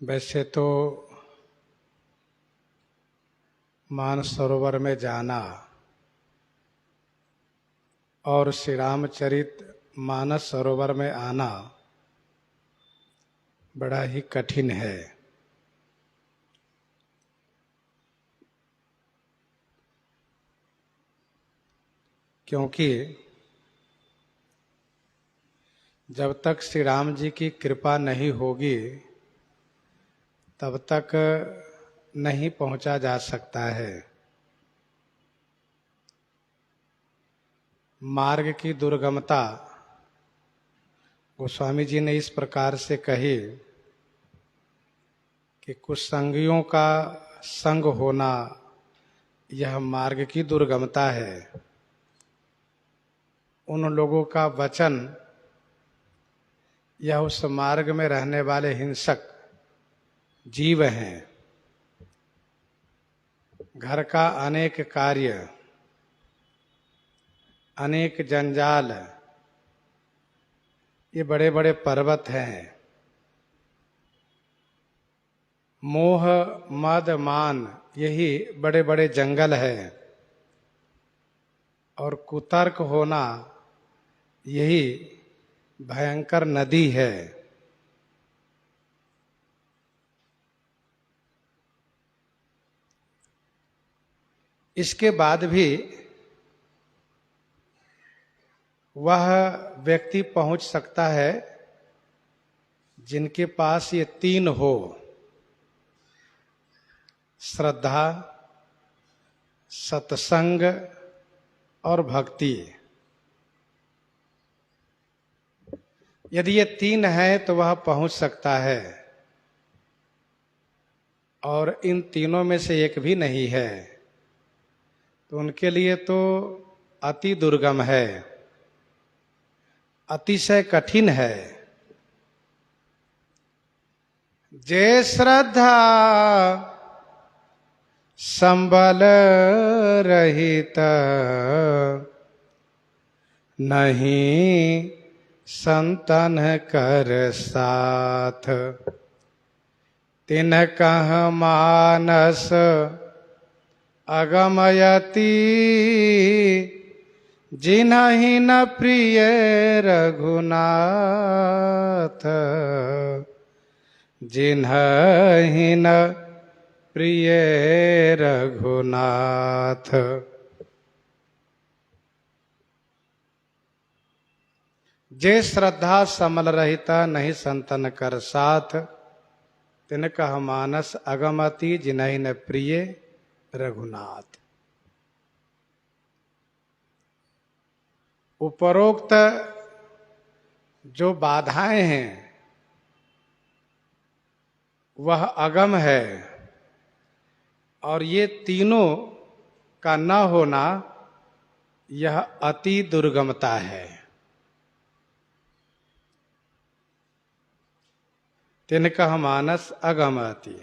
वैसे तो मानसरोवर में जाना और श्री रामचरित मानस सरोवर में आना बड़ा ही कठिन है। क्योंकि जब तक श्री राम जी की कृपा नहीं होगी तब तक नहीं पहुंचा जा सकता है। मार्ग की दुर्गमता गोस्वामी जी ने इस प्रकार से कही कि कुछ संगियों का संग होना यह मार्ग की दुर्गमता है। उन लोगों का वचन यह उस मार्ग में रहने वाले हिंसक जीव हैं। घर का अनेक कार्य, अनेक जंजाल, ये बड़े बड़े पर्वत हैं। मोह मद मान यही बड़े बड़े जंगल है और कुतर्क होना यही भयंकर नदी है। इसके बाद भी वह व्यक्ति पहुंच सकता है जिनके पास ये तीन हो: श्रद्धा, सत्संग और भक्ति। यदि ये तीन है तो वह पहुंच सकता है, और इन तीनों में से एक भी नहीं है तो उनके लिए तो अति दुर्गम है, अतिशय कठिन है। जे श्रद्धा संबल रहित नहीं संतन कर साथ, तिन कह मानस अगमयति जिन्हि न प्रिय रघुनाथ, जिन्हि न प्रिय रघुनाथ। जे श्रद्धा समल रहिता नहीं संतन कर साथ, तिनका मानस अगमति जिन्हि न प्रिय रघुनाथ। उपरोक्त जो बाधाएं हैं वह अगम है, और ये तीनों का न होना यह अति दुर्गमता है। तिनका मानस अगमति।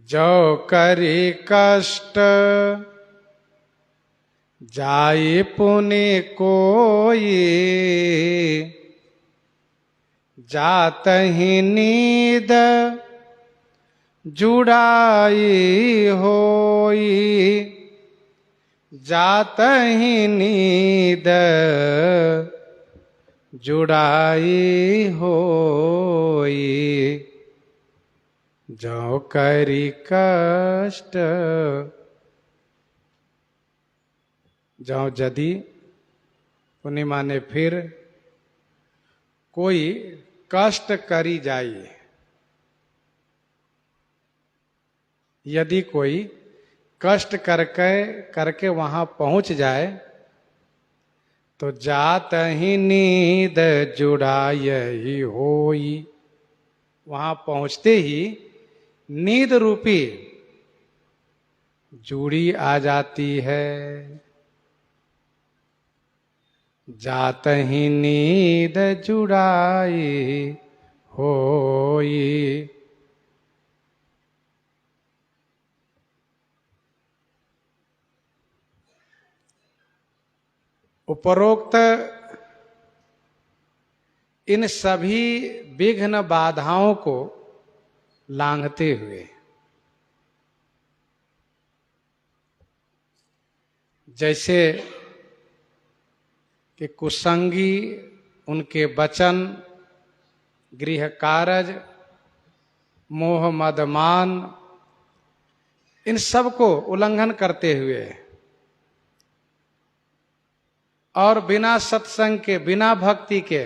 जो करी कष्ट जाई पुनि कोई, जात ही नींद जुड़ाई होई, जात ही नींद जुड़ाई होई। जो करी कष्ट, जो यदि पुनि माने फिर कोई कष्ट करी जाए, यदि कोई कष्ट करके वहां पहुंच जाए तो जात ही नींद जुड़ाई ही होई। वहां पहुंचते ही नींद रूपी जूड़ी आ जाती है। जात ही नींद जुड़ाई होई। उपरोक्त इन सभी विघ्न बाधाओं को लांघते हुए जैसे कि कुसंगी उनके वचन, गृह कारज, मोह मद मान, इन सब को उल्लंघन करते हुए और बिना सत्संग के, बिना भक्ति के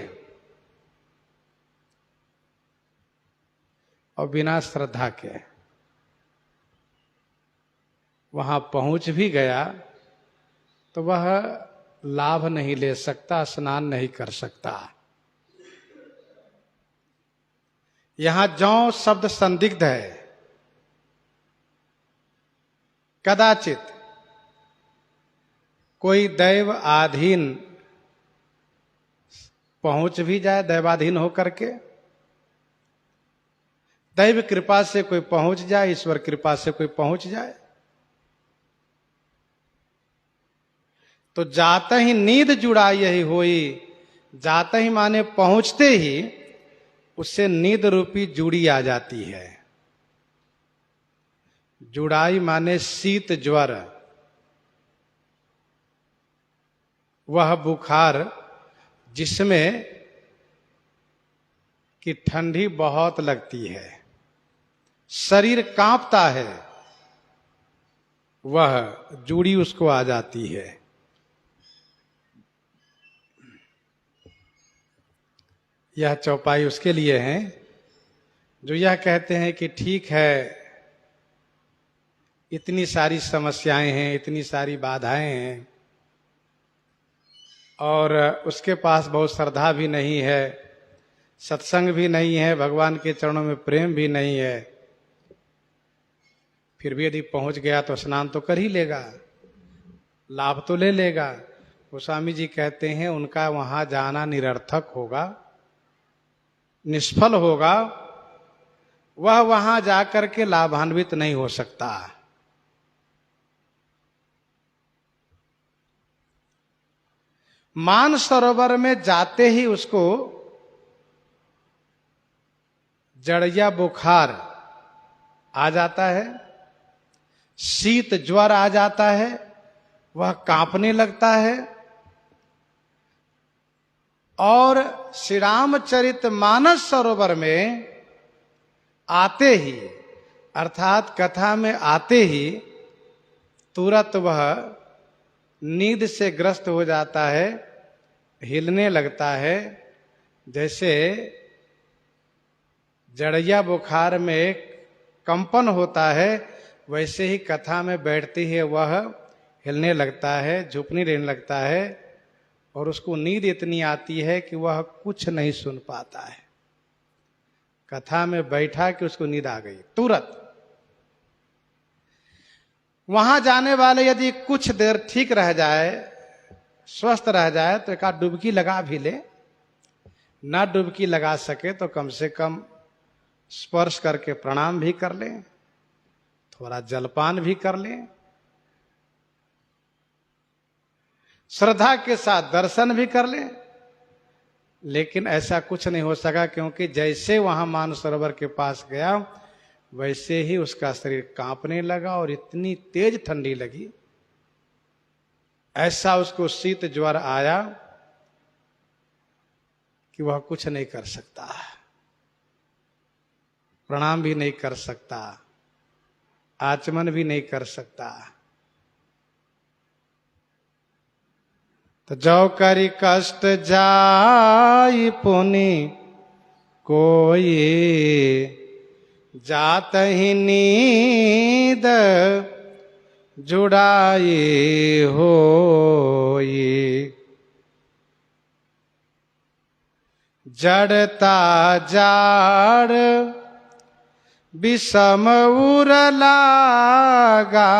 और बिना श्रद्धा के वहां पहुंच भी गया तो वह लाभ नहीं ले सकता, स्नान नहीं कर सकता। यहां जौ शब्द संदिग्ध है। कदाचित कोई दैव आधीन पहुंच भी जाए, दैवाधीन होकर के दैव कृपा से कोई पहुंच जाए, ईश्वर कृपा से कोई पहुंच जाए, तो जाते ही नींद जुड़ा यही होई, जाते ही माने पहुंचते ही उससे नींद रूपी जुड़ी आ जाती है। जुड़ाई माने शीत ज्वर, वह बुखार जिसमें कि ठंडी बहुत लगती है, शरीर कांपता है, वह जुड़ी उसको आ जाती है। यह चौपाई उसके लिए है जो यह कहते हैं कि ठीक है, इतनी सारी समस्याएं हैं, इतनी सारी बाधाएं हैं और उसके पास बहुत श्रद्धा भी नहीं है, सत्संग भी नहीं है, भगवान के चरणों में प्रेम भी नहीं है, फिर भी यदि पहुंच गया तो स्नान तो कर ही लेगा, लाभ तो ले लेगा। गोस्वामी जी कहते हैं उनका वहां जाना निरर्थक होगा, निष्फल होगा, वह वहां जाकर के लाभान्वित नहीं हो सकता। मान सरोवर में जाते ही उसको जड़िया बुखार आ जाता है, शीत ज्वर आ जाता है, वह कांपने लगता है और श्री रामचरित मानस सरोवर में आते ही अर्थात कथा में आते ही तुरंत वह नींद से ग्रस्त हो जाता है, हिलने लगता है। जैसे जड़िया बुखार में कंपन होता है, वैसे ही कथा में बैठते ही वह हिलने लगता है, झुकने रहने लगता है और उसको नींद इतनी आती है कि वह कुछ नहीं सुन पाता है। कथा में बैठा कि उसको नींद आ गई तुरंत। वहां जाने वाले यदि कुछ देर ठीक रह जाए, स्वस्थ रह जाए तो एक आध डुबकी लगा भी ले, ना डुबकी लगा सके तो कम से कम स्पर्श करके प्रणाम भी कर ले, थोड़ा जलपान भी कर ले, श्रद्धा के साथ दर्शन भी कर ले। लेकिन ऐसा कुछ नहीं हो सका, क्योंकि जैसे वहां मानसरोवर के पास गया वैसे ही उसका शरीर कांपने लगा और इतनी तेज ठंडी लगी, ऐसा उसको शीत ज्वर आया कि वह कुछ नहीं कर सकता, प्रणाम भी नहीं कर सकता, आचमन भी नहीं कर सकता। तो जो करी कष्ट जाई पुनि कोई, जात ही नींद जुड़ाई होई। जड़ता जाड़ विषम उर लागा,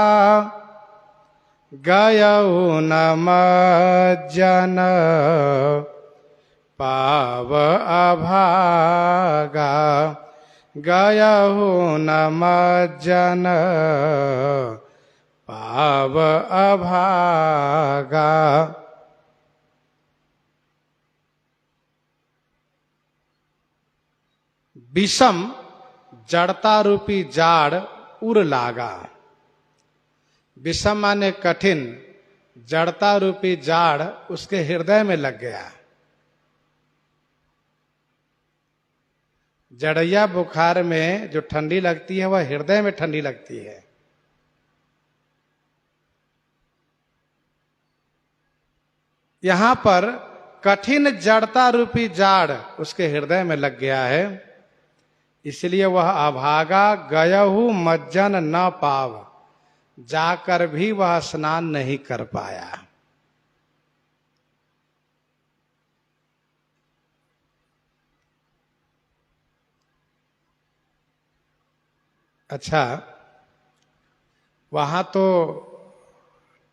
गयऊ न मज्जन पाव अभागा, गयऊ न मज्जन पाव अभागा। विषम जड़ता रूपी जाड़ उड़ लागा। विषम माने कठिन, जड़ता रूपी जाड़ उसके हृदय में लग गया। जड़ैया बुखार में जो ठंडी लगती है वह हृदय में ठंडी लगती है। यहां पर कठिन जड़ता रूपी जाड़ उसके हृदय में लग गया है, इसलिए वह अभागा गयहु मज्जन न पाव, जाकर भी वह स्नान नहीं कर पाया। अच्छा, वहां तो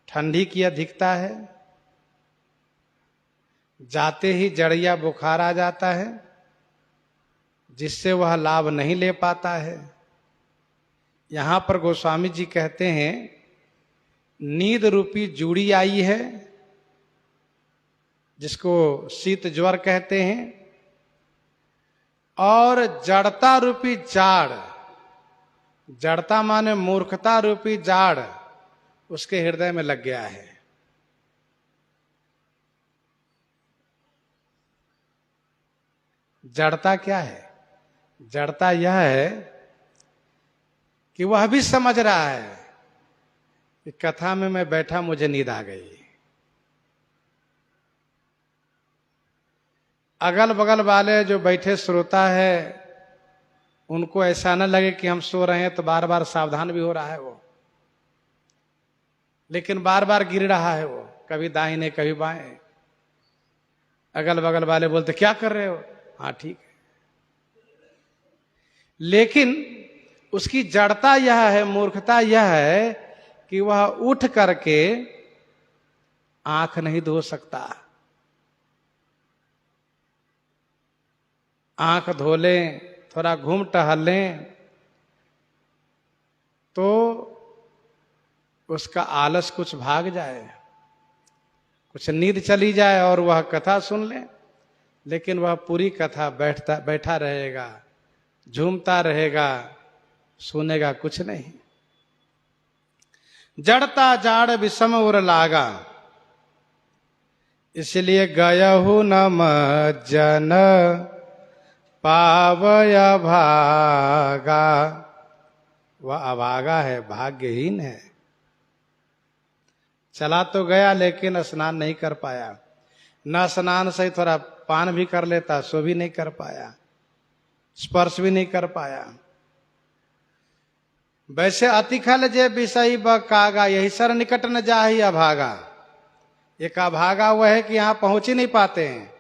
ठंडी की अधिकता है, जाते ही जड़िया बुखार आ जाता है, जिससे वह लाभ नहीं ले पाता है। यहां पर गोस्वामी जी कहते हैं नींद रूपी जूड़ी आई है, जिसको शीत ज्वर कहते हैं, और जड़ता रूपी जाड़, जड़ता माने मूर्खता रूपी जाड़ उसके हृदय में लग गया है। जड़ता क्या है? जड़ता यह है कि वह भी समझ रहा है कि कथा में मैं बैठा मुझे नींद आ गई। अगल बगल वाले जो बैठे श्रोता है उनको ऐसा न लगे कि हम सो रहे हैं, तो बार बार सावधान भी हो रहा है वो, लेकिन बार बार गिर रहा है वो, कभी दाहिने कभी बाएं। अगल बगल वाले बोलते क्या कर रहे हो? हाँ ठीक है। लेकिन उसकी जड़ता यह है, मूर्खता यह है कि वह उठ करके आंख नहीं धो सकता। आंख धो लें, थोड़ा घूम टहल लें, तो उसका आलस कुछ भाग जाए, कुछ नींद चली जाए और वह कथा सुन ले। लेकिन वह पूरी कथा बैठा रहेगा, झूमता रहेगा, सुनेगा कुछ नहीं। जड़ता जाड़ विषम उर लागा, इसलिए गयहु न मज्जन पावय भागा। वह अभागा है, भाग्यहीन है। चला तो गया लेकिन स्नान नहीं कर पाया। न स्नान से थोड़ा पान भी कर लेता, सो भी नहीं कर पाया, स्पर्श भी नहीं कर पाया। वैसे अतिखल जे विषय बकागा, यही सर निकट न जाहि अभागा। एक अभागा वह है कि यहां पहुंच ही नहीं पाते हैं,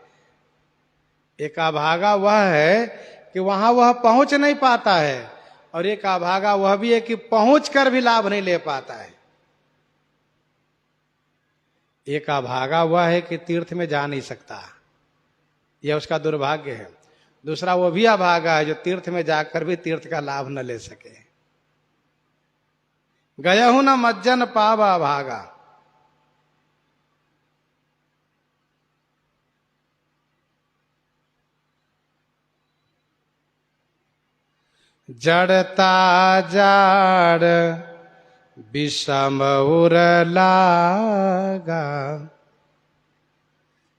एक अभागा वह है कि वहां वह पहुंच नहीं पाता है, और एक अभागा वह भी है कि पहुंच कर भी लाभ नहीं ले पाता है। एक अभागा वह है कि तीर्थ में जा नहीं सकता, यह उसका दुर्भाग्य है। दूसरा वो भी अभागा है जो तीर्थ में जाकर भी तीर्थ का लाभ न ले सके। गयहु न मज्जन पाव अभागा। जड़ता जाड़ विषम उर लागा।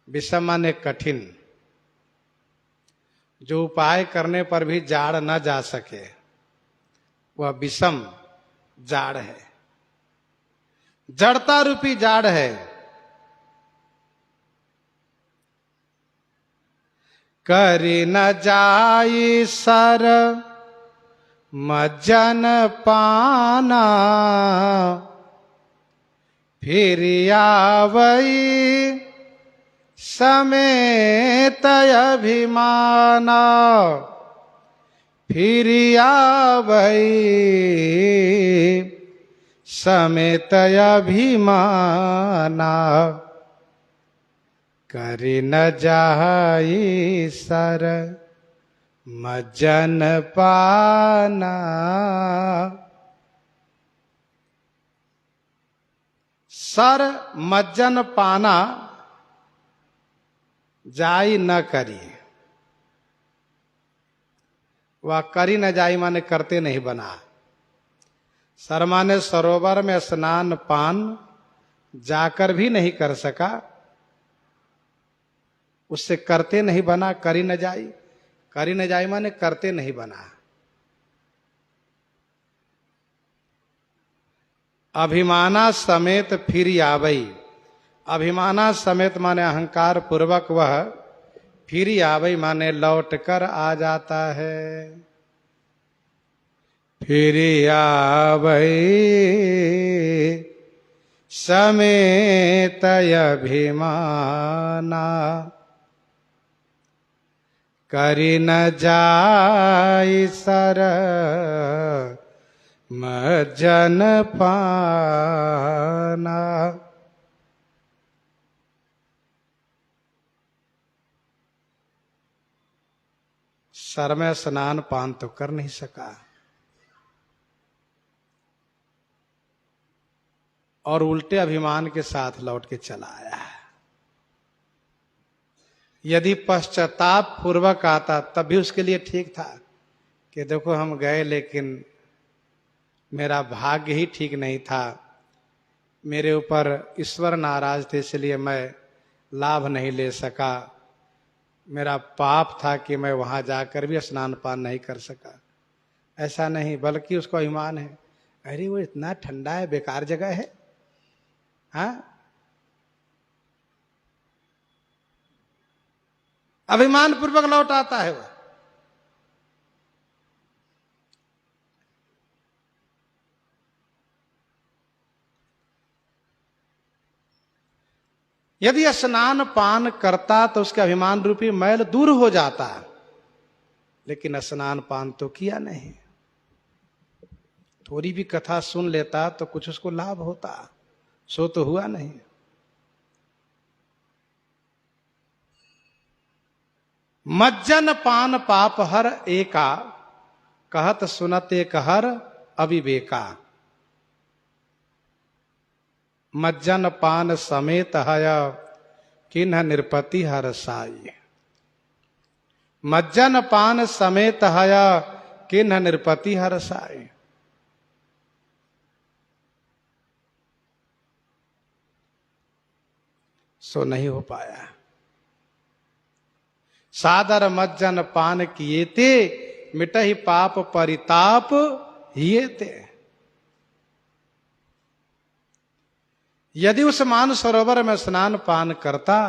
विषम माने कठिन, जो उपाय करने पर भी जाड़ न जा सके, वह विषम जाड़ है, जड़ता रूपी जाड़ है। करी न जाई सर मज्जन पाना, फिर आवई समेत अभिमाना। फिर आवई समेत अभिमाना, करी न जाई सर मज्जन पाना। सर मज्जन पाना जाई न करी। वह करी न जाई माने करते नहीं बना। शर्मा ने सरोवर में स्नान पान जाकर भी नहीं कर सका, उससे करते नहीं बना, करी न जाई। करी न जाई माने करते नहीं बना। अभिमाना समेत फिर आवई। अभिमाना समेत माने अहंकार पूर्वक वह फिर आवई माने लौट कर आ जाता है। फिर आवई समेत अभिमाना, करी न जाई सर मज्जन पाना। सर में स्नान पान तो कर नहीं सका और उल्टे अभिमान के साथ लौट के चला आया। यदि पश्चाताप पूर्वक आता तब भी उसके लिए ठीक था कि देखो हम गए लेकिन मेरा भाग्य ही ठीक नहीं था, मेरे ऊपर ईश्वर नाराज थे इसलिए मैं लाभ नहीं ले सका, मेरा पाप था कि मैं वहां जाकर भी स्नान पान नहीं कर सका। ऐसा नहीं, बल्कि उसको अभिमान है, अरे वो इतना ठंडा है, बेकार जगह है। हाँ, अभिमान पूर्वक लौट आता है वह। यदि स्नान पान करता तो उसके अभिमान रूपी मैल दूर हो जाता, लेकिन स्नान पान तो किया नहीं। थोड़ी भी कथा सुन लेता तो कुछ उसको लाभ होता, सो तो हुआ नहीं। मज्जन पान पाप हर एका, कहत सुनत एक हर अविवेका। मज्जन पान समेत हय किन्ह निरपति हर साई। मज्जन पान समेत हय किन्ह निरपति हर साई। सो नहीं हो पाया। सादर मज्जन पान किए थे, मिटहि पाप परिताप हिए थे। यदि उस मानस सरोवर में स्नान पान करता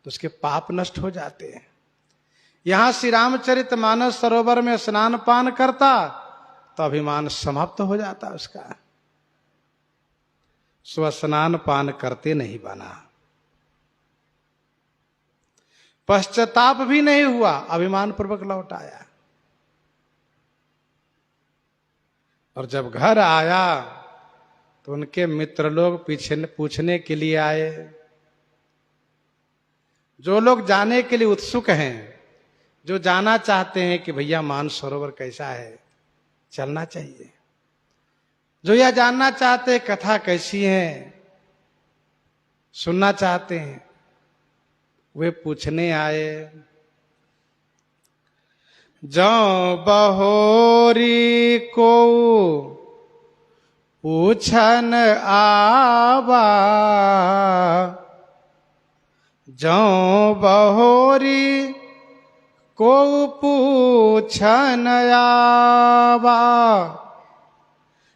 तो उसके पाप नष्ट हो जाते। यहां श्री रामचरित मानस सरोवर में स्नान पान करता तो अभिमान समाप्त हो जाता उसका। स्व स्नान पान करते नहीं बना, पश्चाताप भी नहीं हुआ, अभिमान पूर्वक लौट आया। और जब घर आया तो उनके मित्र लोग पीछे पूछने के लिए आए। जो लोग जाने के लिए उत्सुक हैं, जो जाना चाहते हैं कि भैया मानसरोवर कैसा है, चलना चाहिए। जो यह जानना चाहते हैं कथा कैसी है, सुनना चाहते हैं, वे पूछने आए। जो बहोरी को पूछन आवा, जो बहोरी को पूछन आवा,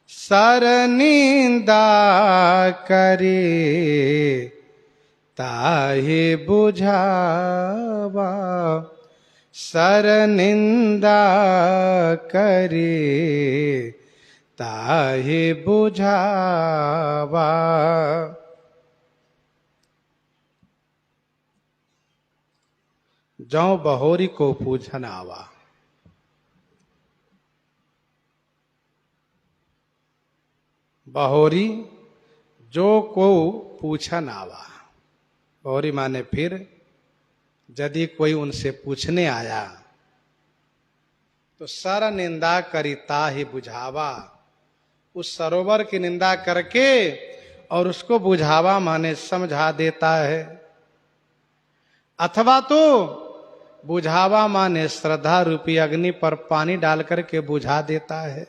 सर निंदा करे ताहि बुझावा। सर निंदा करे ताहि बुझावा। जौ बहोरी को पूछन आवा। बहोरी जो को पूछन आवा। बहोरी माने फिर यदि कोई उनसे पूछने आया तो सर निंदा करिता ही बुझावा। उस सरोवर की निंदा करके और उसको बुझावा माने समझा देता है। अथवा तो बुझावा माने श्रद्धा रूपी अग्नि पर पानी डाल करके बुझा देता है।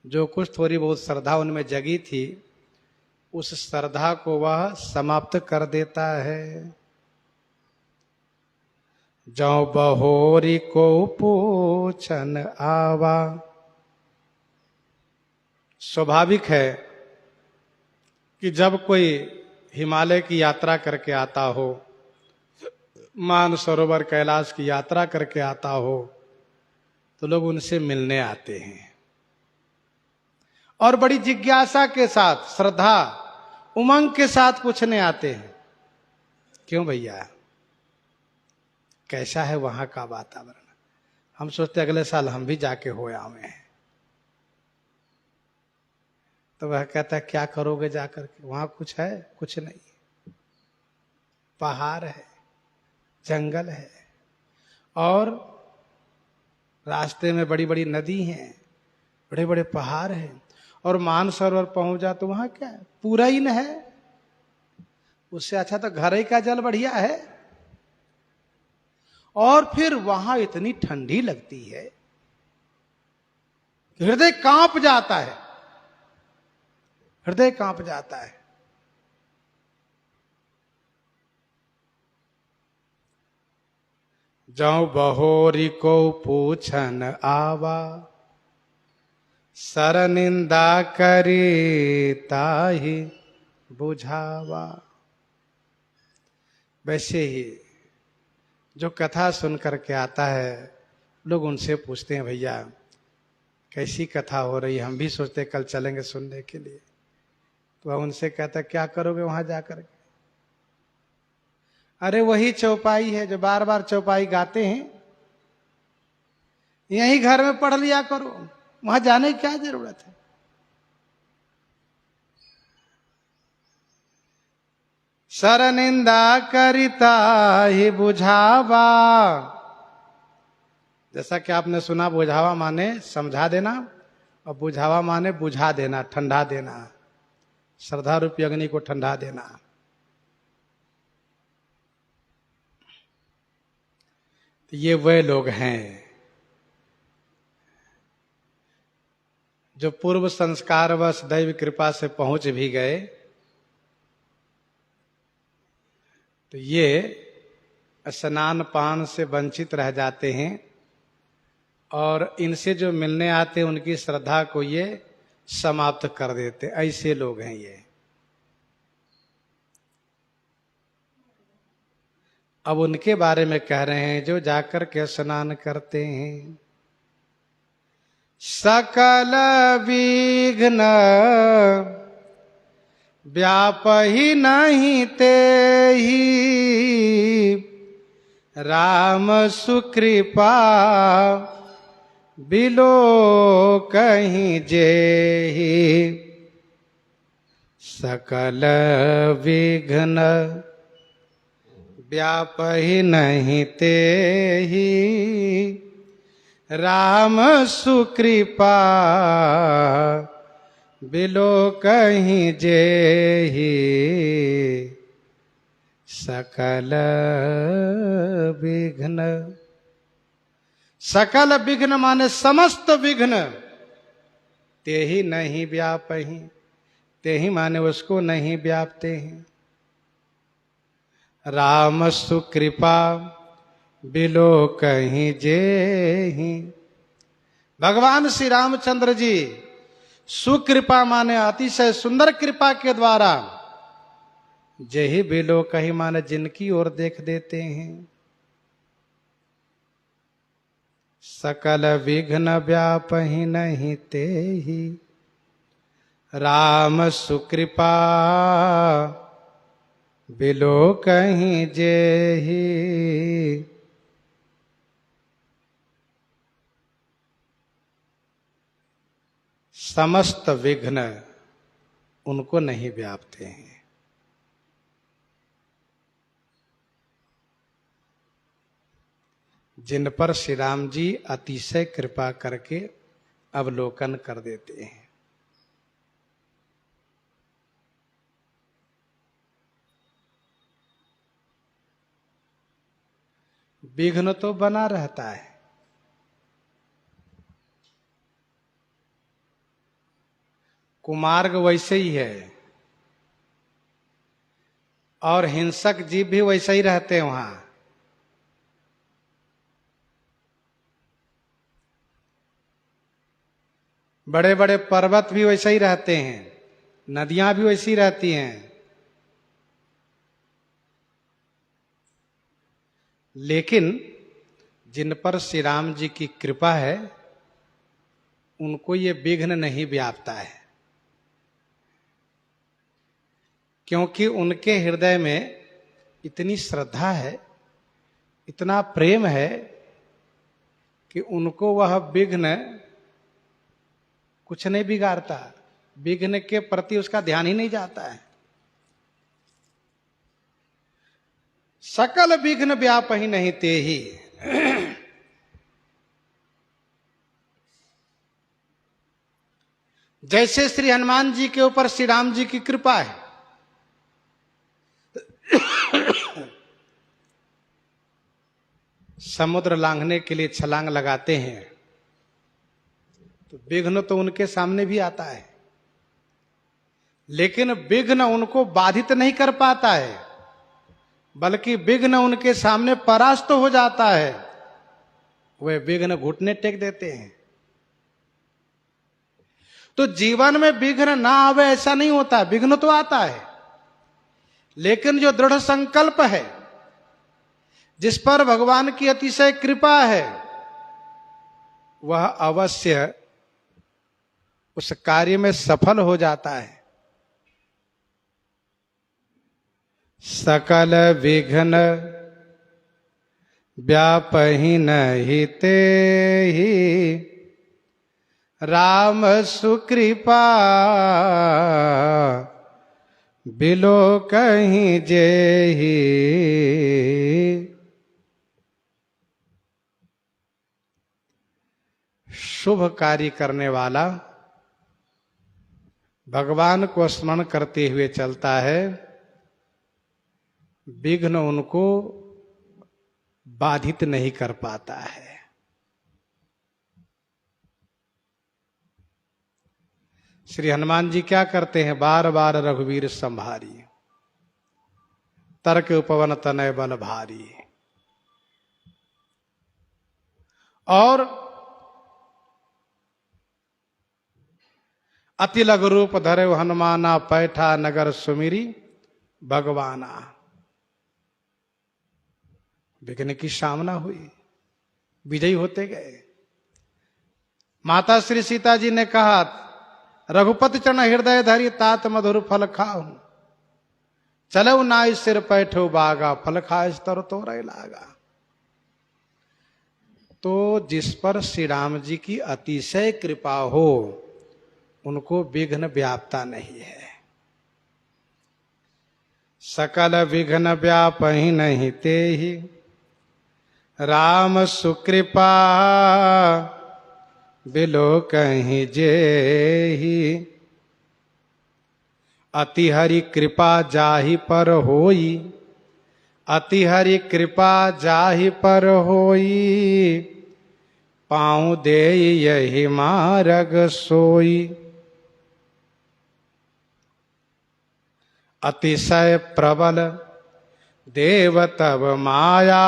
जो कुछ थोड़ी बहुत श्रद्धा उनमें जगी थी, उस श्रद्धा को वह समाप्त कर देता है। जौ बहोरी को पूछन आवा। स्वाभाविक है कि जब कोई हिमालय की यात्रा करके आता हो, मानसरोवर कैलाश की यात्रा करके आता हो, तो लोग उनसे मिलने आते हैं और बड़ी जिज्ञासा के साथ, श्रद्धा उमंग के साथ पूछने आते हैं, क्यों भैया, कैसा है वहां का वातावरण। हम सोचते अगले साल हम भी जाके हो आवे हैं। तो वह कहता है क्या करोगे जाकर के, वहां कुछ है? कुछ नहीं, पहाड़ है, जंगल है और रास्ते में बड़ी बड़ी नदी हैं, बड़े बड़े पहाड़ हैं, और मानसरोवर पहुंच जा तो वहां क्या है, पूरा ही न है। उससे अच्छा तो घर ही का जल बढ़िया है। और फिर वहां इतनी ठंडी लगती है, हृदय कांप जाता है, हृदय कांप जाता है। जौ बहोरी को पूछन आवा, सर निंदा करी ताहि बुझावा। वैसे ही जो कथा सुन करके आता है, लोग उनसे पूछते हैं भैया कैसी कथा हो रही है, हम भी सोचते कल चलेंगे सुनने के लिए। तो वह उनसे कहता क्या करोगे वहां जाकर के? अरे वही चौपाई है जो बार बार चौपाई गाते हैं, यही घर में पढ़ लिया करो, वहां जाने की क्या जरूरत है। सर निंदा करिता ही बुझावा। जैसा कि आपने सुना, बुझावा माने समझा देना और बुझावा माने बुझा देना, ठंडा देना, श्रद्धा रूपी अग्नि को ठंडा देना। तो ये वे लोग हैं जो पूर्व संस्कारवश दैव कृपा से पहुंच भी गए, तो ये स्नान पान से वंचित रह जाते हैं और इनसे जो मिलने आते हैं उनकी श्रद्धा को ये समाप्त कर देते। ऐसे लोग हैं ये। अब उनके बारे में कह रहे हैं जो जाकर के स्नान करते हैं। सकल विघ्न व्याप ही नहीं ते ही, राम सुकृपा बिलो कहीं जेहि। सकल विघ्न व्याप ही नहीं ते ही, राम सुकृपा बिलो कहीं जेहि। सकल विघ्न, सकल विघ्न माने समस्त विघ्न, ते ही नहीं व्यापहि, ते ही माने उसको नहीं व्यापते हैं। राम सुकृपा बिलो कहीं जेहि। भगवान श्री रामचंद्र जी सुकृपा माने अतिशय सुंदर कृपा के द्वारा, जेहि बिलो कहीं माने जिनकी ओर देख देते हैं। सकल विघ्न व्यापहि नहीं ते ही, राम सुकृपा बिलो कहीं जेहि। समस्त विघ्न उनको नहीं व्यापते हैं। जिन पर श्री राम जी अतिशय कृपा करके अवलोकन कर देते हैं। विघ्न तो बना रहता है। कुमार्ग वैसे ही है और हिंसक जीव भी वैसे ही रहते हैं वहां। बड़े बड़े पर्वत भी वैसे ही रहते हैं, नदियां भी वैसी रहती हैं। लेकिन जिन पर श्री राम जी की कृपा है उनको ये विघ्न नहीं व्यापता है, क्योंकि उनके हृदय में इतनी श्रद्धा है, इतना प्रेम है कि उनको वह विघ्न कुछ नहीं बिगाड़ता। विघ्न के प्रति उसका ध्यान ही नहीं जाता है। सकल विघ्न व्याप ही नहीं ते ही। जैसे श्री हनुमान जी के ऊपर श्री राम जी की कृपा है, समुद्र लांघने के लिए छलांग लगाते हैं तो विघ्न तो उनके सामने भी आता है, लेकिन विघ्न उनको बाधित नहीं कर पाता है, बल्कि विघ्न उनके सामने परास्त हो जाता है। वे विघ्न घुटने टेक देते हैं। तो जीवन में विघ्न ना आवे ऐसा नहीं होता, विघ्न तो आता है, लेकिन जो दृढ़ संकल्प है, जिस पर भगवान की अतिशय कृपा है, वह अवश्य उस कार्य में सफल हो जाता है। सकल विघ्न व्यापहि नहीं ते ही, राम सुकृपा बिलो कहीं जेहि। शुभ कार्य करने वाला भगवान को स्मरण करते हुए चलता है, विघ्न उनको बाधित नहीं कर पाता है। श्री हनुमान जी क्या करते हैं? बार बार रघुवीर संभारी, तर्क उपवन तनय बल भारी। और अति लघु रूप धरे हनुमाना, पैठा नगर सुमिरी भगवाना। विघ्न की सामना हुई, विजयी होते गए। माता श्री सीता जी ने कहा, रघुपति चरण हृदय धरी, तात मधुर फल खाऊं, चलो नाई सिर पैठो बागा, फल खाए तर तो रह लागा। तो जिस पर श्री राम जी की अतिशय कृपा हो उनको विघ्न व्यापता नहीं है। सकल विघ्न व्यापहि नहीं ते ही, राम सुकृपा बिलो कहीं जेहि। अति हरि कृपा जाहि पर होई, अति हरि कृपा जाहि पर होई, पाँव दे यही मार्ग सोई। अतिशय प्रबल देव तब माया,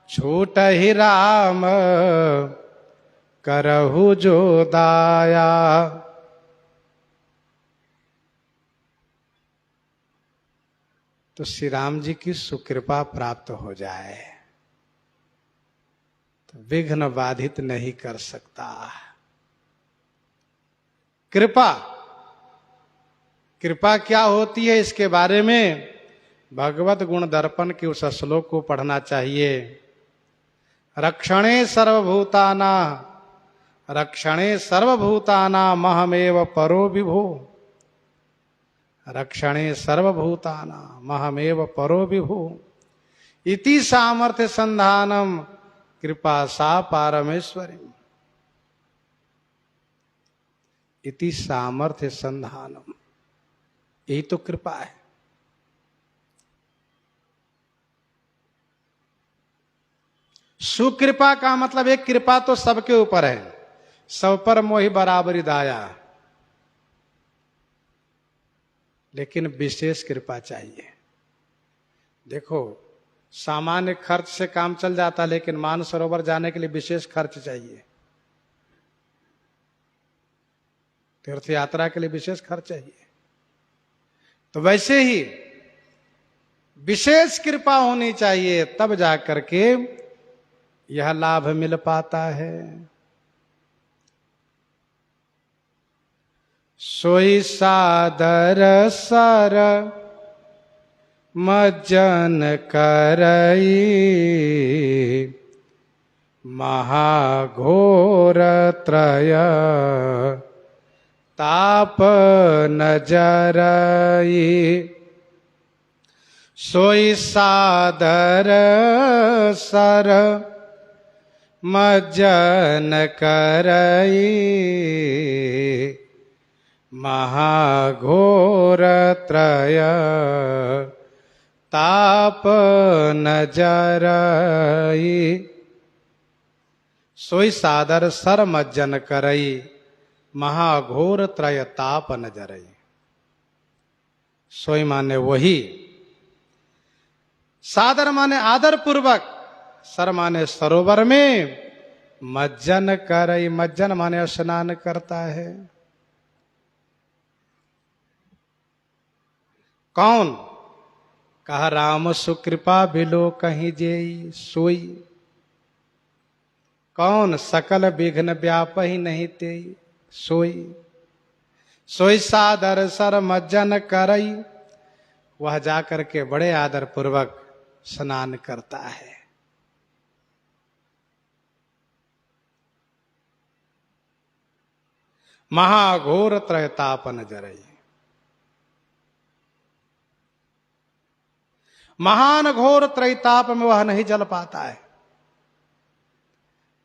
छूट ही राम करहु जो दाया। तो श्री राम जी की सुकृपा प्राप्त हो जाए तो विघ्न बाधित नहीं कर सकता। कृपा, कृपा क्या होती है इसके बारे में भगवत गुण दर्पण के उस श्लोक को पढ़ना चाहिए। रक्षणे सर्वभूताना, रक्षणे सर्वभूताना महमेव परो विभो। रक्षणे सर्वभूताना महमेव परो विभो, इति सामर्थ्य संधानम कृपा सा पारमेश्वरी। इति सामर्थ्य संधानम, यही तो कृपा है। सुकृपा का मतलब एक कृपा तो सबके ऊपर है, सब पर मोहि बराबरी दाया, लेकिन विशेष कृपा चाहिए। देखो सामान्य खर्च से काम चल जाता, लेकिन मानसरोवर जाने के लिए विशेष खर्च चाहिए, तीर्थ यात्रा के लिए विशेष खर्च चाहिए। तो वैसे ही विशेष कृपा होनी चाहिए, तब जाकर के यह लाभ मिल पाता है। सोई सादर सर मज्जन करई, महाघोर त्रय ताप नजरई। सोई सादर सर मज्जन करई, महाघोर त्रय ताप नजरई। सोई सादर सर मज्जन करई, महाघोर त्रय ताप नजरई। सोई माने वही, सादर माने आदर पूर्वक, सर माने सरोवर में, मज्जन करई, मज्जन माने स्नान करता है। कौन? कहा राम सुकृपा बिलो कहीं जेई सोई। कौन? सकल विघ्न व्यापहि नहीं तेई सोई। सोई सादर सर मज्जन करई, वह जाकर के बड़े आदर पूर्वक स्नान करता है। महाघोर त्रयताप नजरई, महान घोर त्रैताप में वह नहीं जल पाता है,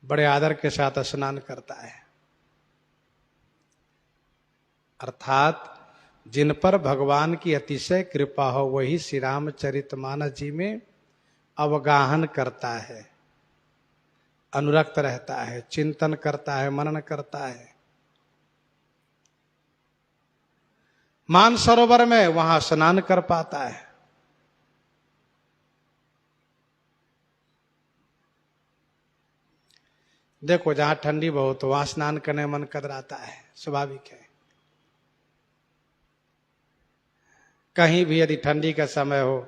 बड़े आदर के साथ स्नान करता है। अर्थात जिन पर भगवान की अतिशय कृपा हो, वही श्री रामचरितमानस जी में अवगाहन करता है, अनुरक्त रहता है, चिंतन करता है, मनन करता है। मानसरोवर में वहां स्नान कर पाता है। देखो जहां ठंडी बहुत हो, वहां स्नान करने मन कतराता है, स्वाभाविक है। कहीं भी यदि ठंडी का समय हो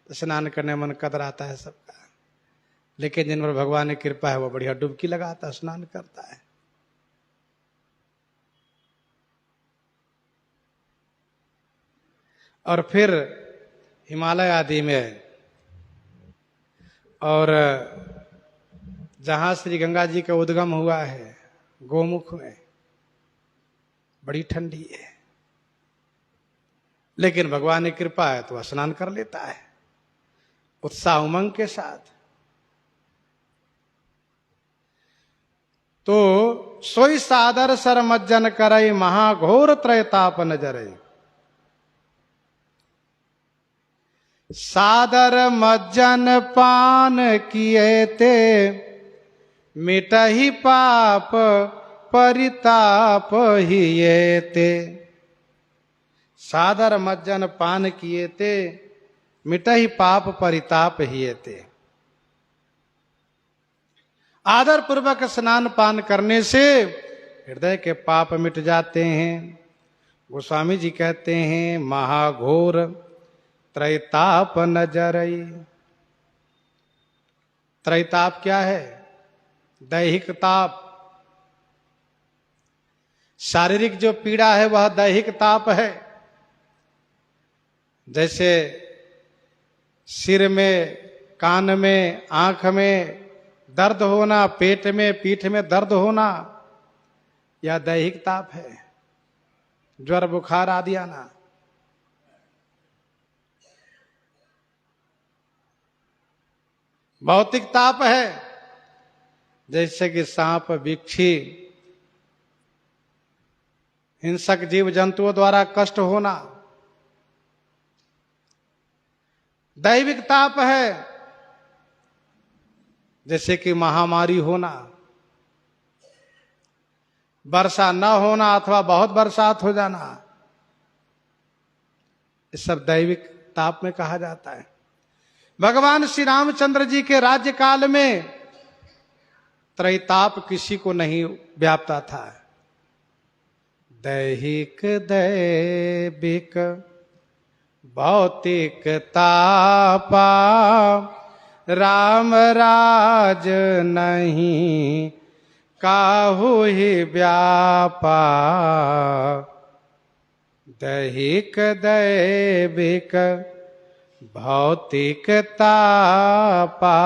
तो स्नान करने मन कतराता है सबका, लेकिन जिन पर भगवान की कृपा है वो बढ़िया डुबकी लगाता है, स्नान करता है। और फिर हिमालय आदि में और जहां श्री गंगा जी का उद्गम हुआ है, गोमुख में, बड़ी ठंडी है, लेकिन भगवान की कृपा है तो स्नान कर लेता है उत्साह उमंग के साथ। तो सोई सादर सर मज्जन करई, महाघोर त्रयताप नजरई। सादर मज्जन पान किए ते, मिटहि पाप परिताप हिये ते। सादर मज्जन पान किए ते, मिटहि पाप परिताप हिये ते। आदर पूर्वक स्नान पान करने से हृदय के पाप मिट जाते हैं। गोस्वामी जी कहते हैं महाघोर त्रैताप नजरई। त्रैताप क्या है? दैहिक ताप। शारीरिक जो पीड़ा है वह दैहिक ताप है, जैसे सिर में, कान में, आंख में दर्द होना, पेट में, पीठ में दर्द होना, यह दैहिक ताप है। ज्वर बुखार आदि आना। भौतिक ताप है, जैसे कि सांप, बिच्छी, हिंसक जीव जंतुओं द्वारा कष्ट होना। दैविक ताप है जैसे कि महामारी होना, वर्षा न होना अथवा बहुत बरसात हो जाना, इस सब दैविक ताप में कहा जाता है। भगवान श्री रामचंद्र जी के राज्य काल में त्रैताप किसी को नहीं व्यापता था। दैहिक दैविक भौतिक तापा, राम राज नहीं काहू ही व्यापा। दैहिक दैविक भौतिक तापा।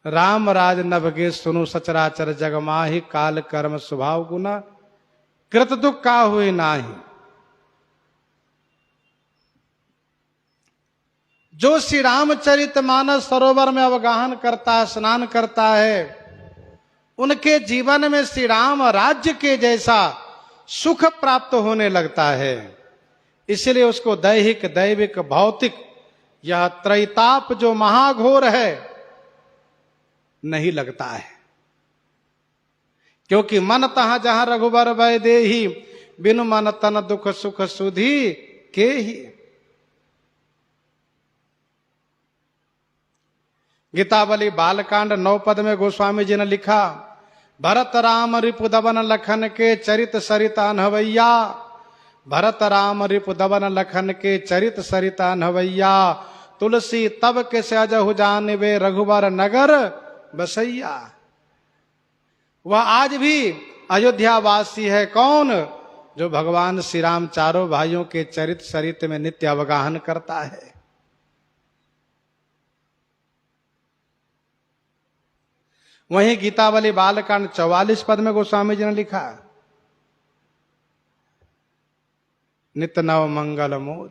राम राज नभगे सुनु सचराचर जग माहि, काल कर्म स्वभाव गुना कृत दुख का हुए नाही। जो श्री रामचरित मानस सरोवर में अवगाहन करता है, स्नान करता है, उनके जीवन में श्री राम राज्य के जैसा सुख प्राप्त होने लगता है। इसलिए उसको दैहिक दैविक भौतिक यह त्रैताप जो महाघोर है नहीं लगता है, क्योंकि मन तहां जहां रघुबर भय देहि, बिनु मन तन दुख सुख सुधि के ही। गीतावली बालकांड 9 पद में गोस्वामी जी ने लिखा, भरत राम रिपुदवन लखन के चरित सरित अनहवैया। भरत राम रिपुदवन लखन के चरित सरित अनहवैया, तुलसी तब के सहजहु जानिबे रघुबर नगर बसैया। वह आज भी अयोध्या वासी है कौन? जो भगवान श्री राम चारों भाइयों के चरित सरित में नित्य अवगाहन करता है। वहीं गीतावली बालकांड 44 पद में गोस्वामी जी ने लिखा, नित्य नव मंगल मोद।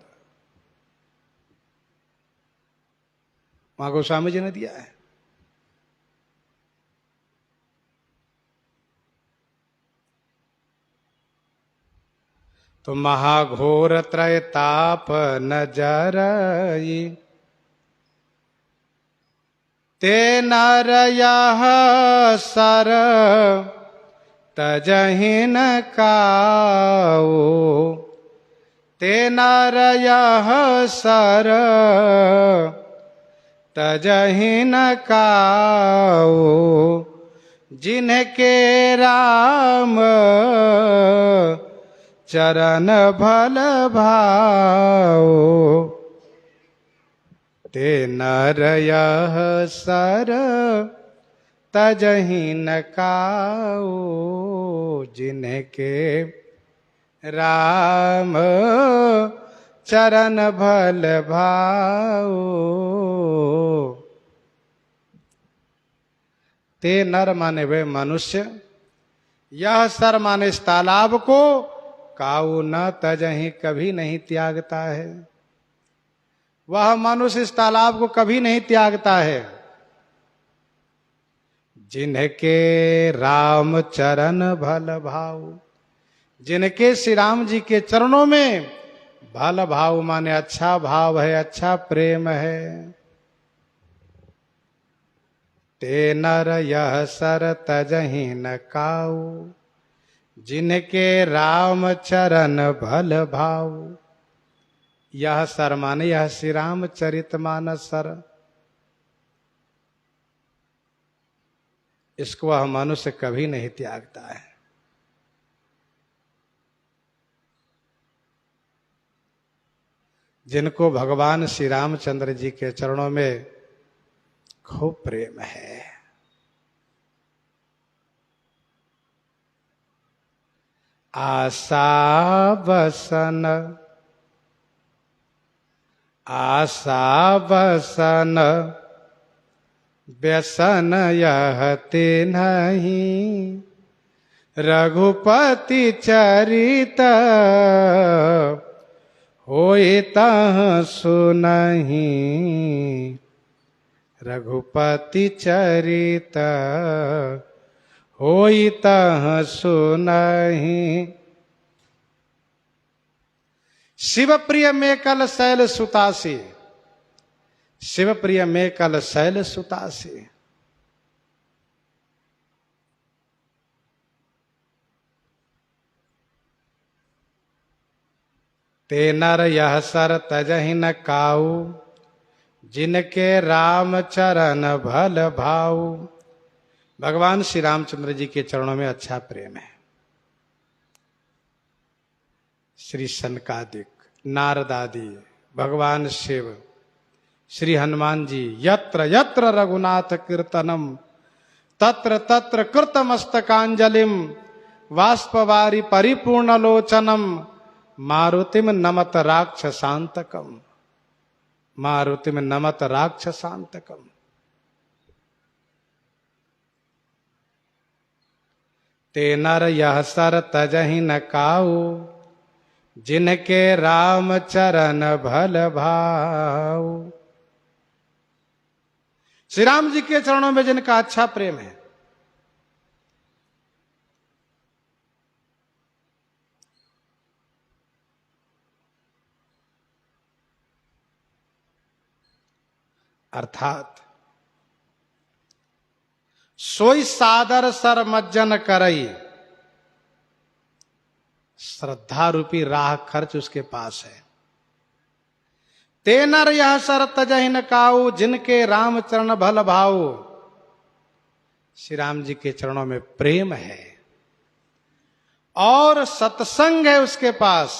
वहां गोस्वामी जी ने दिया है। तो महाघोर त्रैताप नजरई, ते नर यह सर तजहिन काओ। ते नर यह सर तजहिन काओ, जिनके राम चरण भल भाओ। ते नर यह सर तजहिन काओ, जिनके राम चरण भल भाओ। ते नर माने वे मनुष्य, यह सर माने इस तालाब को, काऊ न तजहि कभी नहीं त्यागता है। वह मनुष्य इस तालाब को कभी नहीं त्यागता है। जिनके राम चरण भल भाव, जिनके श्री राम जी के चरणों में भल भाव माने अच्छा भाव है, अच्छा प्रेम है। ते नर यह सर तजहि न काऊ, जिनके राम चरण भल भाव। यह सर माने यह श्री राम चरित मानस सर, इसको वह मनुष्य कभी नहीं त्यागता है। जिनको भगवान श्री रामचंद्र जी के चरणों में खूब प्रेम है। आशा बसन, आशा बसन व्यसन यह ते नहीं, रघुपति चरित होई तह सुनहि। रघुपति चरित होई तह सुनहि। शिव प्रिय में कल शैल सुतासी, शिव प्रिय में कल शैल सुता से। ते नर यह सर तजहि न काऊ, जिनके राम चरण भल भाऊ। भगवान श्री रामचंद्र जी के चरणों में अच्छा प्रेम है। श्री सनकादिक, नारद आदि, भगवान शिव, श्री हनुमान जी, यत्र यत्र रघुनाथ कीर्तनम तत्र तत्र कृतमस्तकांजलिम वाष्पवारी परिपूर्ण लोचनम मारुतिम नमत राक्षसांतकम। मारुतिम नमत राक्षसांतकम। ते नर यह सर तजहि न काऊ, जिनके राम चरण भल भाऊ। श्री राम जी के चरणों में जिनका अच्छा प्रेम है, अर्थात सोई सादर सर मज्जन करई। श्रद्धा रूपी राह खर्च उसके पास है। ते नर यह सर तजहि न काऊ, जिनके राम चरण भल भाऊ। श्री राम जी के चरणों में प्रेम है और सत्संग है उसके पास।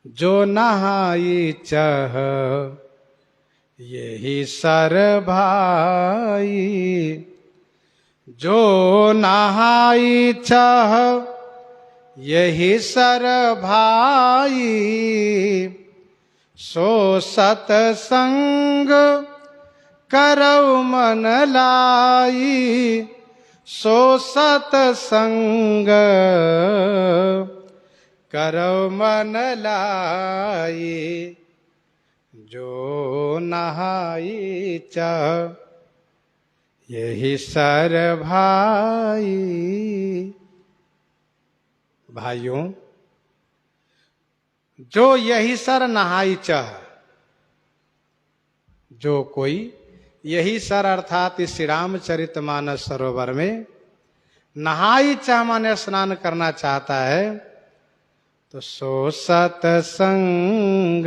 जो नहाई चह यही सर भाई, जो नहाई चह यही सर भाई। सो सतसंग करौ मन लाई, सो सतसंग करौ मन लाई। जो नहाई चह यही सर भाई। भाइयों, जो यही सर नहाई चह, जो कोई यही सर अर्थात इस श्री रामचरितमानस सरोवर में नहाई चाह माने स्नान करना चाहता है, तो सो सतसंग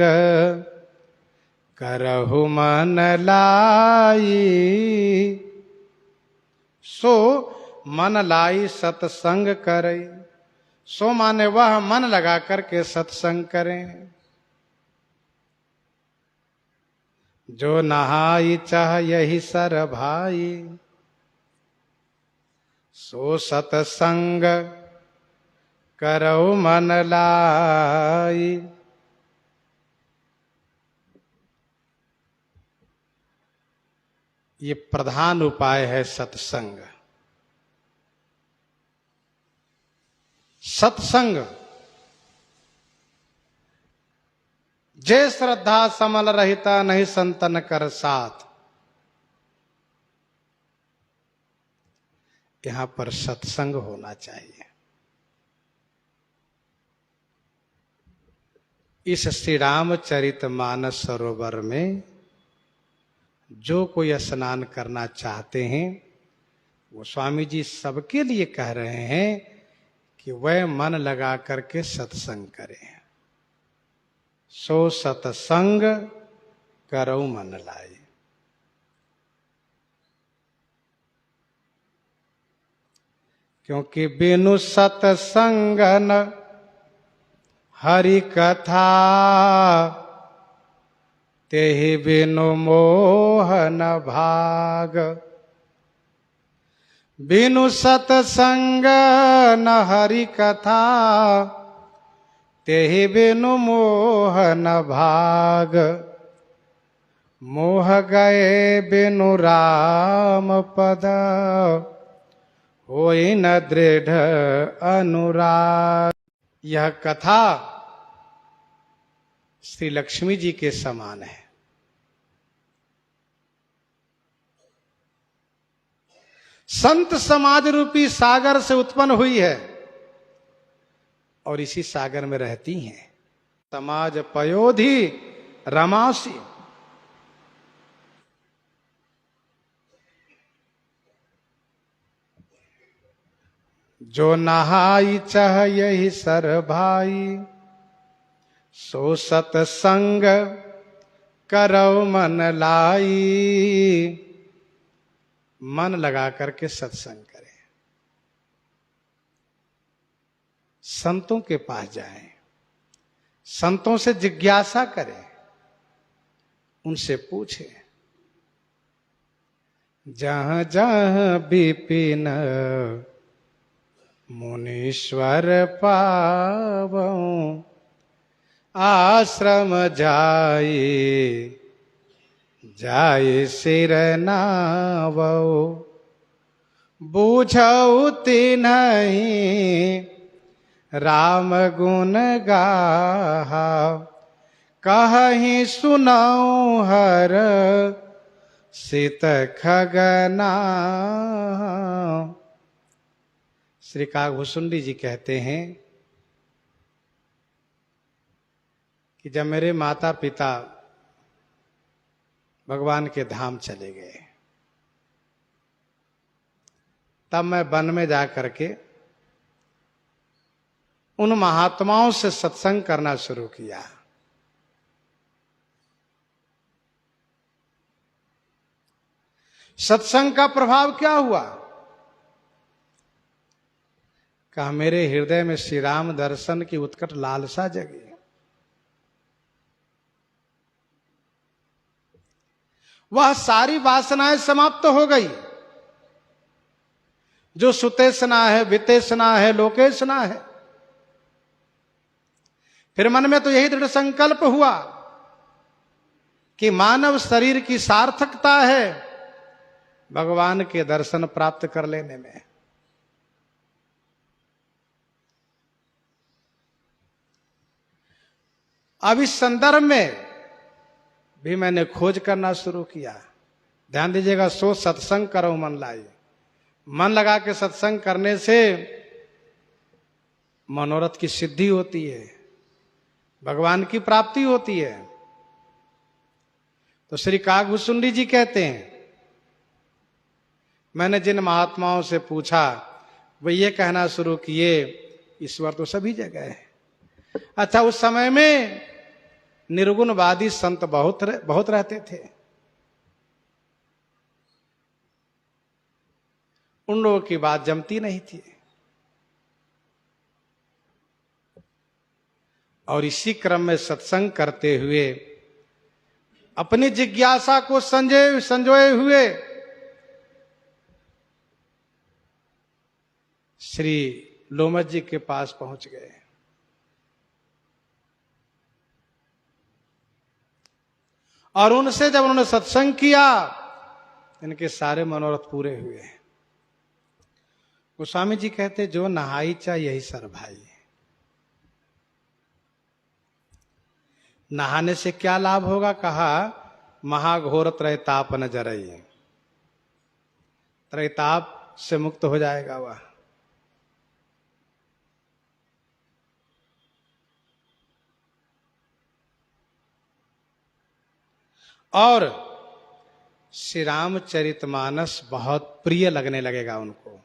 करहु मन लाई। सो मन लाई सत्संग करे। सो माने वह मन लगा करके सत्संग करें। जो नहाई चाह यही सर भाई, सो सतसंग करौ मन लाई। ये प्रधान उपाय है सत्संग। सत्संग जय श्रद्धा समल रहिता नहीं संतन कर साथ। यहां पर सत्संग होना चाहिए। इस श्री रामचरितमानस सरोवर में जो कोई स्नान करना चाहते हैं, वो स्वामी जी सबके लिए कह रहे हैं कि वह मन लगा करके सत्संग करें। सो सत्संग करौ मन लाई। क्योंकि बिनु सत्संग न हरि कथा, तेहि बिनु मोह न भाग। बिनु सत्संग न हरि कथा, तेहि बिनु मोह न भाग। मोह गए बिनु राम पद, होई न दृढ़ अनुराग। यह कथा श्री लक्ष्मी जी के समान है। संत समाज रूपी सागर से उत्पन्न हुई है और इसी सागर में रहती हैं। समाज पयोधि रमासी। जो नहाई चाह यही सर भाई, सो सतसंग करो मन लाई। मन लगा करके सत्संग करें, संतों के पास जाएं, संतों से जिज्ञासा करें, उनसे पूछें। जहां जहां विपिन मुनीश्वर पावो, आश्रम जाए जाए सिर नावो। बूझऊ तिन्हीं राम गुण गाहा, कहीं सुनाऊं हर सित खगना। श्री काकभूषुंडी जी कहते हैं कि जब मेरे माता पिता भगवान के धाम चले गए, तब मैं वन में जा करके उन महात्माओं से सत्संग करना शुरू किया। सत्संग का प्रभाव क्या हुआ? कहा मेरे हृदय में श्री राम दर्शन की उत्कट लालसा जगी। वह सारी वासनाएं समाप्त हो गई, जो सुतेषणा है, वितेषणा है, लोकेषणा है। फिर मन में तो यही दृढ़ संकल्प हुआ कि मानव शरीर की सार्थकता है भगवान के दर्शन प्राप्त कर लेने में। अब इस संदर्भ में भी मैंने खोज करना शुरू किया। ध्यान दीजिएगा, सो सत्संग करो मन लाई। मन लगा के सत्संग करने से मनोरथ की सिद्धि होती है, भगवान की प्राप्ति होती है। तो श्री काकभूषुंडी जी कहते हैं, मैंने जिन महात्माओं से पूछा वे ये कहना शुरू किए, ईश्वर तो सभी जगह है। अच्छा, उस समय में निर्गुणवादी संत बहुत रहते थे। उन लोगों की बात जमती नहीं थी। और इसी क्रम में सत्संग करते हुए अपनी जिज्ञासा को संजोए हुए श्री लोमश जी के पास पहुंच गए। और उनसे जब उन्होंने सत्संग किया, इनके सारे मनोरथ पूरे हुए। गोस्वामी जी कहते, जो नहाई चा यही सर भाई। नहाने से क्या लाभ होगा? कहा महाघोर त्रैताप न जरई। त्रैताप से मुक्त हो जाएगा वह। और श्री रामचरितमानस बहुत प्रिय लगने लगेगा उनको।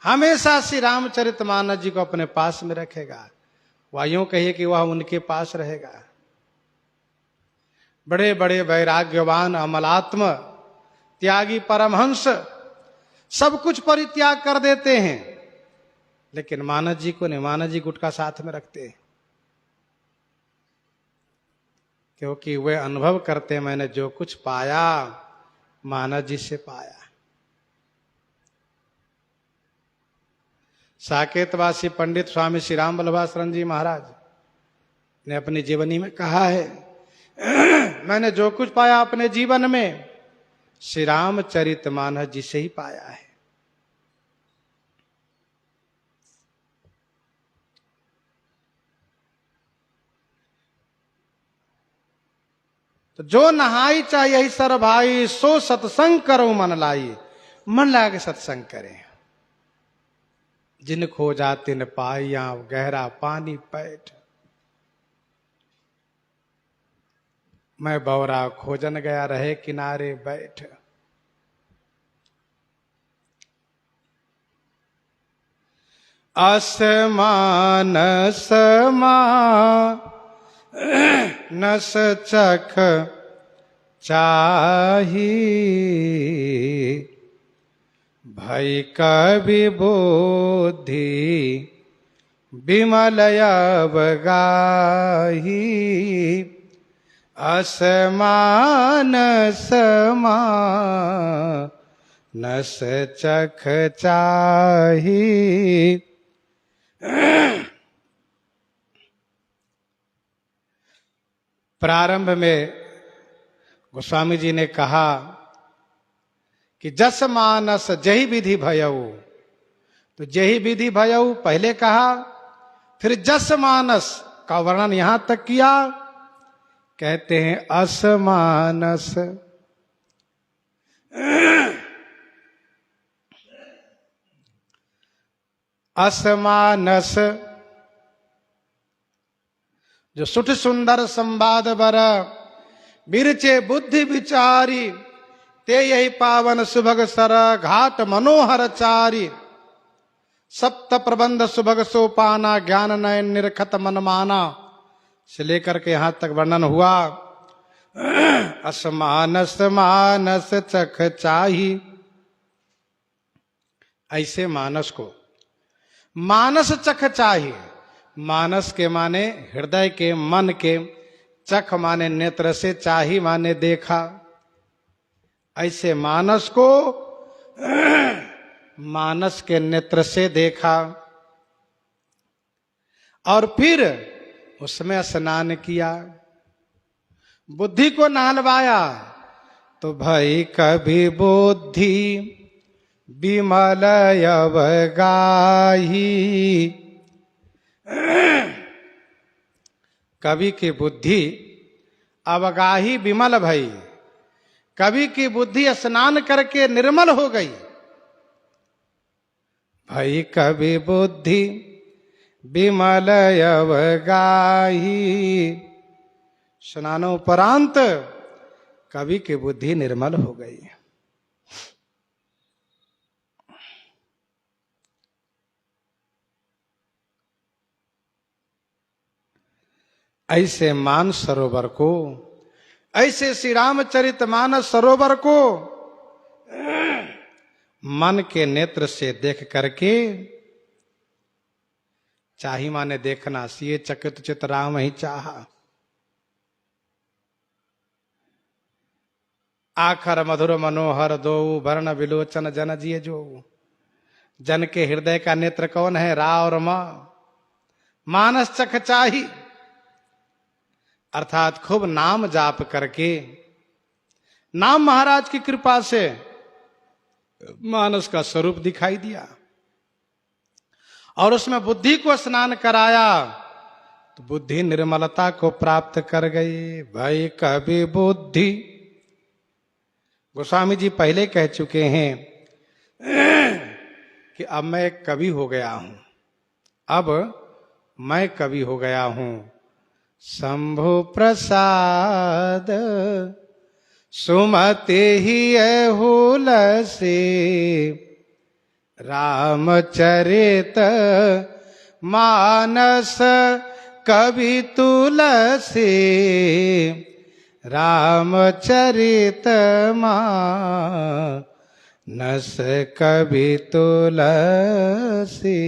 हमेशा श्री रामचरितमानस जी को अपने पास में रखेगा। वह यूं कहिए कि वह उनके पास रहेगा। बड़े बड़े वैराग्यवान अमलात्म त्यागी परमहंस सब कुछ परित्याग कर देते हैं, लेकिन मानस जी को नहीं। मानस जी गुटका साथ में रखते हैं, क्योंकि वे अनुभव करते, मैंने जो कुछ पाया मानस जी से पाया। साकेतवासी पंडित स्वामी श्री राम बल्लभाशरण जी महाराज ने अपनी जीवनी में कहा है, मैंने जो कुछ पाया अपने जीवन में श्री रामचरितमानस जी से ही पाया है। तो जो नहाई चाहिए सर भाई, सो सत्संग करो मन लाई। मन लगा के सत्संग करें। जिन खोजा तिन पाइया, गहरा पानी पैठ। मैं बौरा खोजन गया, रहे किनारे बैठ। असमानस मानस चख चाही, भई कवि बुद्धि विमल अवगाही। असमानस मानस चख चाही। प्रारंभ में गोस्वामी जी ने कहा कि जस मानस जही विधि भयऊ, तो जही विधि भयऊ पहले कहा, फिर जस मानस का वर्णन यहां तक किया। कहते हैं असमानस, असमानस जो सुठ सुंदर संवाद बर, बिरचे बुद्धि विचारी, ते यही पावन सुभग सर, घाट मनोहर चारी। सप्त प्रबंध सुभग सोपाना, ज्ञान नयन निरखत मन माना, से लेकर के यहां तक वर्णन हुआ। असमानस मानस चख चाही। ऐसे मानस को मानस चख चाहिए। मानस के माने हृदय के, मन के, चख माने नेत्र से, चाही माने देखा। ऐसे मानस को मानस के नेत्र से देखा और फिर उसमें स्नान किया, बुद्धि को नहलवाया, तो भाई कभी बुद्धि विमल अवगाही। कवि की बुद्धि अवगाही विमल भई, कवि की बुद्धि स्नान करके निर्मल हो गई। भई कवि बुद्धि विमल अवगाही। स्नानोपरांत कवि की बुद्धि निर्मल हो गई। ऐसे मान सरोवर को, ऐसे श्री रामचरित मानस सरोवर को मन के नेत्र से देख करके, चाही माने देखना, सिए चकित चित राम ही चाहा। आखर मधुर मनोहर दो, वर्ण विलोचन जन जिए जो। जन के हृदय का नेत्र कौन है? रा और मां। मानस चख चाही अर्थात खूब नाम जाप करके, नाम महाराज की कृपा से मानस का स्वरूप दिखाई दिया और उसमें बुद्धि को स्नान कराया, तो बुद्धि निर्मलता को प्राप्त कर गई। भाई कवि बुद्धि, गोस्वामी जी पहले कह चुके हैं कि अब मैं कवि हो गया हूं, अब मैं कवि हो गया हूं। शंभु प्रसाद सुमति ही हुल से, रामचरित मानस कवि तुलसी। रामचरित मानस कवि तुलसी।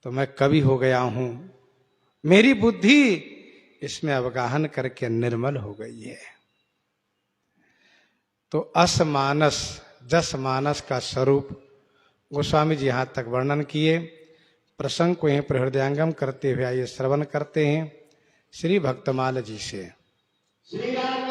तो मैं कवि हो गया हूं, मेरी बुद्धि इसमें अवगाहन करके निर्मल हो गई है। तो असमानस जस मानस का स्वरूप गोस्वामी जी यहां तक वर्णन किए। प्रसंग को यहीं पर हृदयंगम करते हुए आइए श्रवण करते हैं श्री भक्तमाल जी से। श्री राम